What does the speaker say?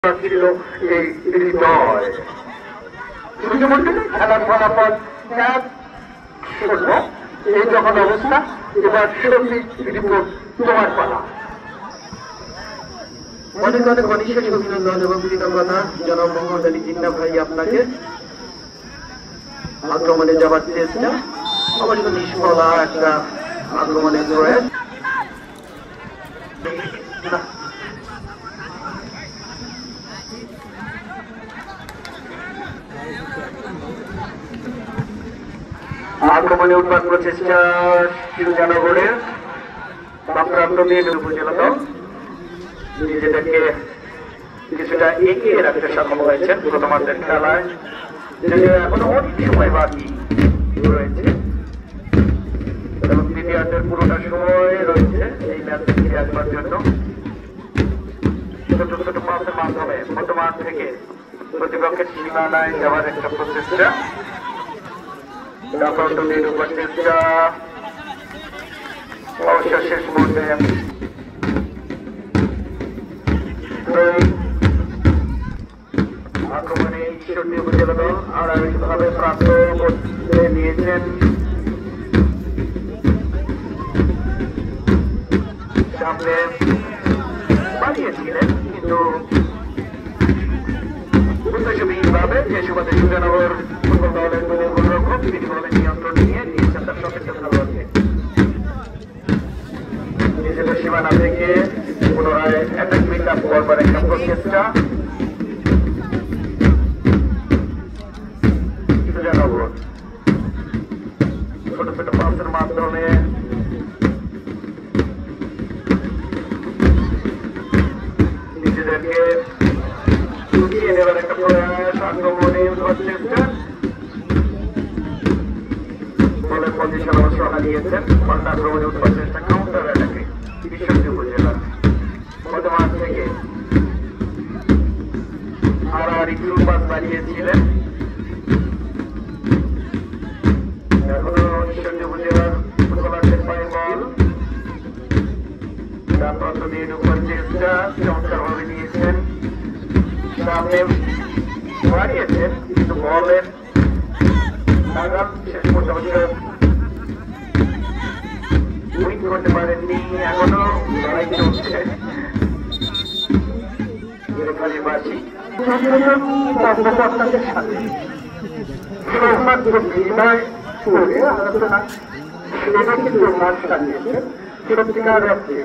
ছিল এই হৃদয়। সূর্যমন্ডলী খেলার ফলাফল 1-0। এই যখন অবস্থা, এবার সঠিক রিপোর্ট তোমার পালা। অনেক অনেক অনিশেষ অভিনন্দন এবং কৃতজ্ঞতা জনাব মোহাম্মদ আলী জিন্না ভাই আপনাকে। আক্রমণে যাওয়ার চেষ্টা অবশ্য নিষ্ফলা একটা আক্রমণের প্রয়াস। আক্রমণে উঠবার প্রচেষ্টা শিরোজানগরের প্রাপ্ত মেয়েদের উপজেলা দল নিজেদেরকে কিছুটা এগিয়ে রাখতে সক্ষম হয়েছেন প্রথমার্ধের খেলায়, যদিও এখনো অনেক সময় বাকি রয়েছে এবং দ্বিতীয়ার্ধের পুরোটা সময় রয়েছে এই ম্যাচ ফিরে আসবার জন্য। ছোট ছোট পাসের মাধ্যমে বর্তমান থেকে প্রতিপক্ষের সীমানায় যাওয়ার একটা প্রচেষ্টা। অবশ্য শেষ মুহূর্তে আক্রমণে ঈশ্বরদী উপজেলা দল আড়াইভাবে প্রাপ্ত করতে নিয়েছেন। সামনে বাড়িয়েছিলেন কিন্তু উদ্দেশ্যবিহীনভাবে যে সুবাদে সুজানগর ফুটবল দলের গোলরক্ষক তিনি বলেন নিয়ন্ত্রণ নিয়ে নিয়েছেন তার সঙ্গে খেলোয়াড়কে। নিজেদের সীমানা থেকে পুনরায় অ্যাটাক পিক আপ করবার একটা প্রচেষ্টা সুজানগর ছোট ছোট পাসের মাধ্যমে নিজেদেরকে লুকিয়ে নেবার একটা প্রয়াস। আক্রমণে চেষ্টা বলের পজিশন অবশ্য হারিয়েছেন। পাল্টা আক্রমণে উঠবার চেষ্টা কাউন্টার অ্যাটাকে ঈশ্বরদী উপজেলা বর্তমান থেকে আড়াআড়ি পাস বাড়িয়েছিলেন। এখনো ঈশ্বরদী উপজেলার ফুটবলারদের পায়ে বল তারপর দিয়ে ঢুকবার চেষ্টা চমৎকার ভাবে নিয়েছেন। সামনে বাড়িয়েছেন কিন্তু বলের নাগাল শেষ পর্যন্ত উইন করতে পারেননি। এখনো লড়াই চলছে। বাসী আপনাদের সাথে আলোচনা সেটা কিন্তু মন সাজিয়েছে সত্যিকার অর্থে।